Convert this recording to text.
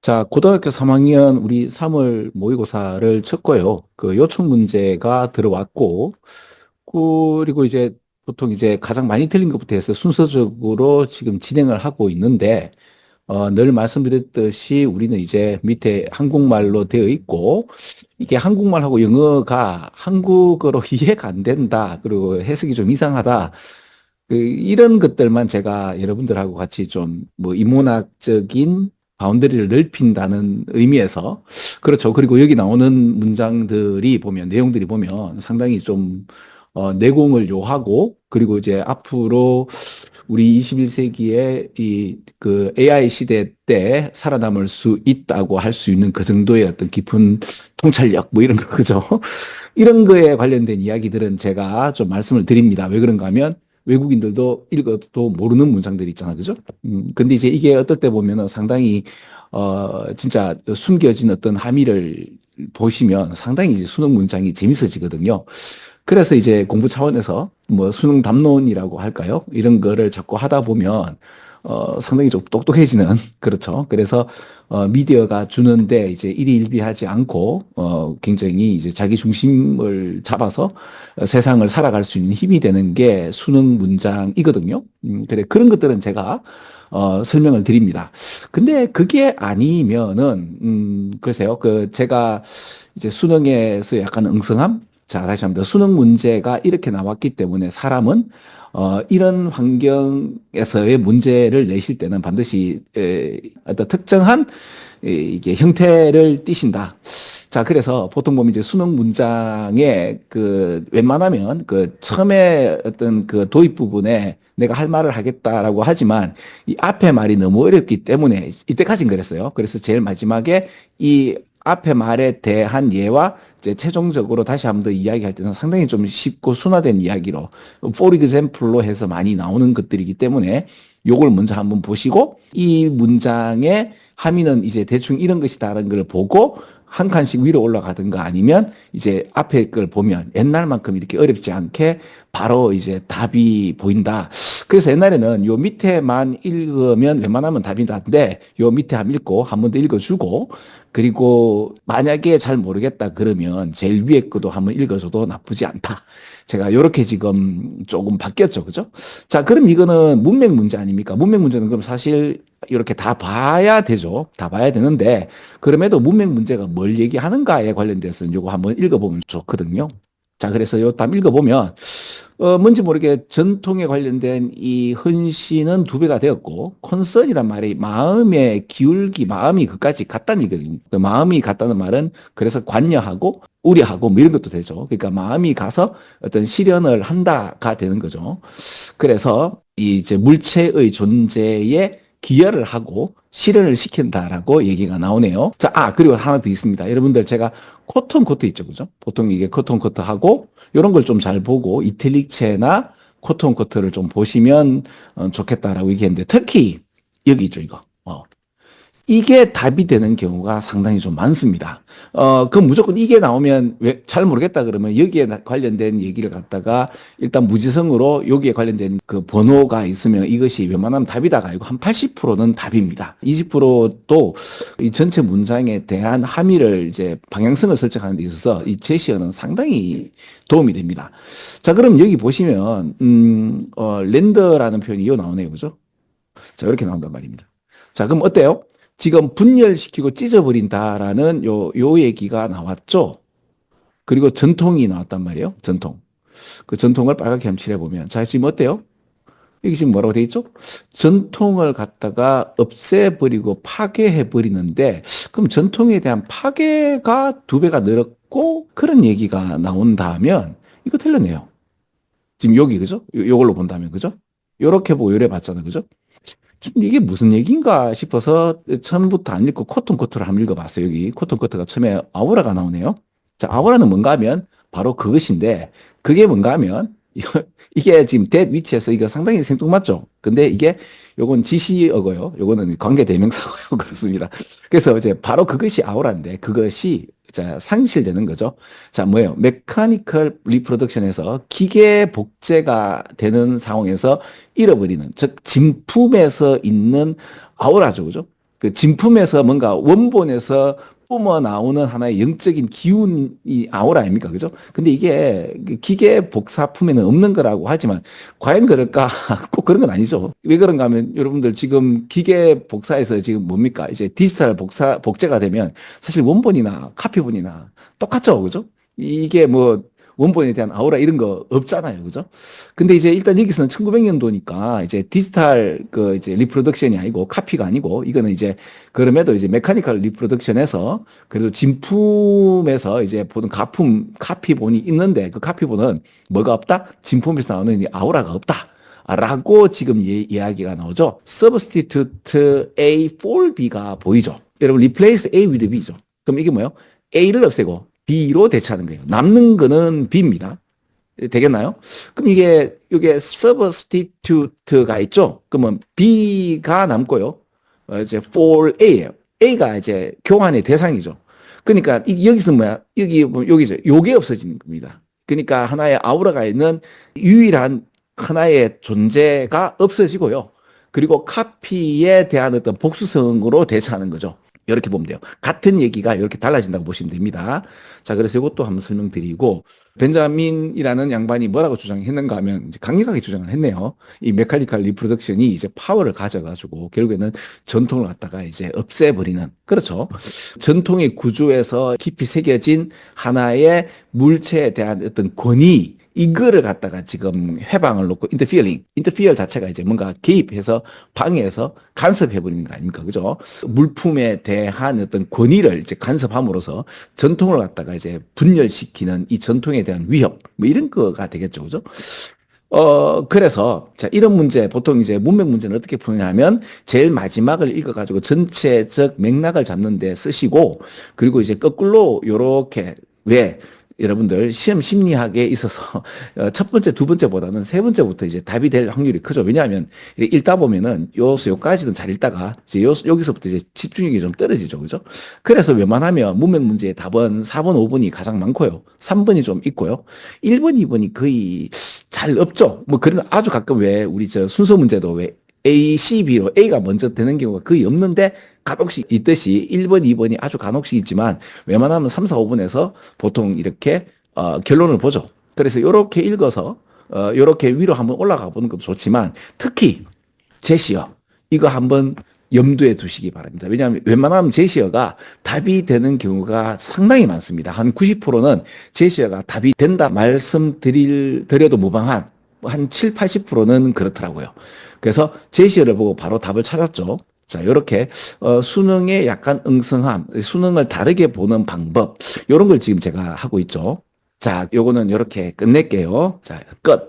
자, 고등학교 3학년 우리 3월 모의고사를 쳤고요. 그 요청 문제가 들어왔고, 그리고 이제 보통 이제 가장 많이 틀린 것부터 해서 순서적으로 지금 진행을 하고 있는데, 늘 말씀드렸듯이 우리는 이제 밑에 한국말로 되어 있고, 이게 한국말하고 영어가 한국어로 이해가 안 된다. 그리고 해석이 좀 이상하다. 이런 것들만 제가 여러분들하고 같이 좀 뭐 인문학적인 바운더리를 넓힌다는 의미에서 그렇죠. 그리고 여기 나오는 문장들이 보면 내용들이 보면 상당히 좀 내공을 요하고 그리고 이제 앞으로 우리 21세기에 이 그 AI 시대 때 살아남을 수 있다고 할 수 있는 그 정도의 어떤 깊은 통찰력 뭐 이런 거 그죠? 이런 거에 관련된 이야기들은 제가 좀 말씀을 드립니다. 왜 그런가 하면 외국인들도 읽어도 모르는 문장들이 있잖아. 그죠? 근데 이제 이게 어떨 때 보면은 상당히, 진짜 숨겨진 어떤 함의를 보시면 상당히 이제 수능 문장이 재밌어지거든요. 그래서 이제 공부 차원에서 뭐 수능 담론이라고 할까요? 이런 거를 자꾸 하다 보면 상당히 좀 똑똑해지는 그렇죠. 그래서 미디어가 주는데 이제 일희일비하지 않고 굉장히 이제 자기 중심을 잡아서 세상을 살아갈 수 있는 힘이 되는 게 수능 문장이거든요. 그래 그런 것들은 제가 설명을 드립니다. 근데 그게 아니면은 글쎄요. 그 제가 이제 수능에서 약간 응성함 자, 다시 한번 더 수능 문제가 이렇게 나왔기 때문에 사람은 이런 환경에서의 문제를 내실 때는 반드시 어떤 특정한 이게 형태를 띠신다. 자, 그래서 보통 보면 이제 수능 문장에 그 웬만하면 그 처음에 어떤 그 도입 부분에 내가 할 말을 하겠다라고 하지만 이 앞에 말이 너무 어렵기 때문에 이때까진 그랬어요. 그래서 제일 마지막에 이 앞에 말에 대한 예와 이제 최종적으로 다시 한번 더 이야기할 때는 상당히 좀 쉽고 순화된 이야기로 for example로 해서 많이 나오는 것들이기 때문에 요걸 먼저 한번 보시고 이 문장의 함의는 이제 대충 이런 것이다라는 걸 보고 한 칸씩 위로 올라가든가 아니면 이제 앞에 걸 보면 옛날만큼 이렇게 어렵지 않게 바로 이제 답이 보인다. 그래서 옛날에는 요 밑에만 읽으면 웬만하면 답이 나는데 요 밑에 한번 읽고 한 번 더 읽어주고 그리고 만약에 잘 모르겠다 그러면 제일 위에 거도 한번 읽어줘도 나쁘지 않다. 제가 요렇게 지금 조금 바뀌었죠. 그죠? 자, 그럼 이거는 문맥 문제 아닙니까? 문맥 문제는 그럼 사실 이렇게 다 봐야 되죠. 다 봐야 되는데 그럼에도 문맥 문제가 뭘 얘기하는가에 관련돼서는 요거 한번 읽어보면 좋거든요. 자, 그래서 요 답 읽어보면 뭔지 모르게 전통에 관련된 이 헌신은 두 배가 되었고, 콘선이란 말이 마음의 기울기, 마음이 그까지 같다는 얘기거든요. 그 마음이 같다는 말은 그래서 관여하고, 우려하고, 뭐 이런 것도 되죠. 그러니까 마음이 가서 어떤 실현을 한다가 되는 거죠. 그래서 이 이제 물체의 존재에 기여를 하고 실현을 시킨다라고 얘기가 나오네요. 자, 그리고 하나 더 있습니다. 여러분들 제가 코튼 코트 있죠. 그죠? 보통 이게 코튼 코트하고 이런 걸 좀 잘 보고 이탈릭체나 코튼 코트를 좀 보시면 좋겠다라고 얘기했는데 특히 여기 있죠, 이거. 이게 답이 되는 경우가 상당히 좀 많습니다. 그럼 무조건 이게 나오면 왜 잘 모르겠다 그러면 여기에 관련된 얘기를 갖다가 일단 무지성으로 여기에 관련된 그 번호가 있으면 이것이 웬만하면 답이다가 아니고 한 80%는 답입니다. 20%도 이 전체 문장에 대한 함의를 이제 방향성을 설정하는 데 있어서 이 제시어는 상당히 도움이 됩니다. 자, 그럼 여기 보시면, 렌더라는 표현이 이 나오네요. 그죠? 자, 이렇게 나온단 말입니다. 자, 그럼 어때요? 지금 분열시키고 찢어버린다라는 요 얘기가 나왔죠. 그리고 전통이 나왔단 말이에요. 전통. 그 전통을 빨갛게 함칠해 보면. 자, 지금 어때요? 여기 지금 뭐라고 돼 있죠? 전통을 갖다가 없애버리고 파괴해 버리는데, 그럼 전통에 대한 파괴가 두 배가 늘었고, 그런 얘기가 나온다면, 이거 틀렸네요. 지금 여기, 그죠? 요걸로 본다면, 그죠? 요렇게 보고 요래 봤잖아, 그죠? 좀 이게 무슨 얘기인가 싶어서 처음부터 안 읽고 코튼 코트를 한번 읽어봤어요. 여기 코튼 코트가 처음에 아우라가 나오네요. 자, 아우라는 뭔가 하면 바로 그것인데 그게 뭔가 하면 이게 지금 that 위치에서 이거 상당히 생뚱맞죠. 근데 이게 요건 지시어고요. 요거는 관계 대명사고요. 그렇습니다. 그래서 이제 바로 그것이 아우라인데 그것이 자, 상실되는 거죠. 자, 뭐예요? 메카니컬 리프로덕션에서 기계 복제가 되는 상황에서 잃어버리는, 즉, 진품에서 있는 아우라죠. 그죠? 그 진품에서 뭔가 원본에서 뿜어 나오는 하나의 영적인 기운이 아우라 아닙니까? 그죠? 근데 이게 그 기계 복사품에는 없는 거라고 하지만 과연 그럴까? 꼭 그런 건 아니죠. 왜 그런가 하면 여러분들 지금 기계 복사에서 지금 뭡니까? 이제 디지털 복제가 되면 사실 원본이나 카피본이나 똑같죠. 그죠? 이게 뭐 원본에 대한 아우라 이런 거 없잖아요. 그죠? 근데 이제 일단 여기서는 1900년도니까 이제 디지털 그 이제 리프로덕션이 아니고 카피가 아니고 이거는 이제 그럼에도 이제 메카니컬 리프로덕션에서 그래도 진품에서 이제 보는 가품 카피본이 있는데 그 카피본은 뭐가 없다? 진품에서 나오는 이 아우라가 없다. 라고 지금 이야기가 나오죠. Substitute A for B가 보이죠. 여러분 replace A with B죠. 그럼 이게 뭐예요? A를 없애고 B로 대체하는 거예요. 남는 거는 B입니다. 되겠나요? 그럼 이게 substitute가 있죠? 그러면 B가 남고요. 이제 for A예요. A가 이제 교환의 대상이죠. 그러니까 여기서 뭐야? 여기죠. 요게 없어지는 겁니다. 그러니까 하나의 아우라가 있는 유일한 하나의 존재가 없어지고요. 그리고 카피에 대한 어떤 복수성으로 대처하는 거죠. 이렇게 보면 돼요. 같은 얘기가 이렇게 달라진다고 보시면 됩니다. 자, 그래서 이것도 한번 설명드리고, 벤자민이라는 양반이 뭐라고 주장했는가 하면 이제 강력하게 주장을 했네요. 이 메카니컬 리프로덕션이 이제 파워를 가져가지고 결국에는 전통을 갖다가 이제 없애버리는, 그렇죠. 전통의 구조에서 깊이 새겨진 하나의 물체에 대한 어떤 권위, 이거를 갖다가 지금 해방을 놓고 인터피어 자체가 이제 뭔가 개입해서 방해해서 간섭해버리는 거 아닙니까? 그죠? 물품에 대한 어떤 권위를 이제 간섭함으로써 전통을 갖다가 이제 분열시키는 이 전통에 대한 위협, 뭐 이런 거가 되겠죠. 그죠? 그래서, 자, 이런 문제, 보통 이제 문맥 문제는 어떻게 푸느냐 하면, 제일 마지막을 읽어가지고 전체적 맥락을 잡는 데 쓰시고, 그리고 이제 거꾸로 요렇게, 왜, 여러분들 시험 심리학에 있어서 첫 번째, 두 번째보다는 세 번째부터 이제 답이 될 확률이 크죠. 왜냐하면 읽다 보면은 요까지는 잘 읽다가 이제 여기서부터 이제 집중력이 좀 떨어지죠. 그죠? 그래서 웬만하면 문맥 문제의 답은 4번, 5번이 가장 많고요. 3번이 좀 있고요. 1번, 2번이 거의 잘 없죠. 뭐 그런 아주 가끔 왜 우리 저 순서 문제도 왜 A, C, B로 A가 먼저 되는 경우가 거의 없는데 간혹씩 있듯이 1번, 2번이 아주 간혹씩 있지만 웬만하면 3, 4, 5번에서 보통 이렇게 결론을 보죠. 그래서 이렇게 읽어서 이렇게 위로 한번 올라가 보는 것도 좋지만 특히 제시어 이거 한번 염두에 두시기 바랍니다. 왜냐하면 웬만하면 제시어가 답이 되는 경우가 상당히 많습니다. 한 90%는 제시어가 답이 된다 말씀드려도 무방한 한 7, 80%는 그렇더라고요. 그래서 제시어를 보고 바로 답을 찾았죠. 자, 요렇게 수능에 약간 응성함, 수능을 다르게 보는 방법, 요런 걸 지금 제가 하고 있죠. 자, 요거는 요렇게 끝낼게요. 자, 끝.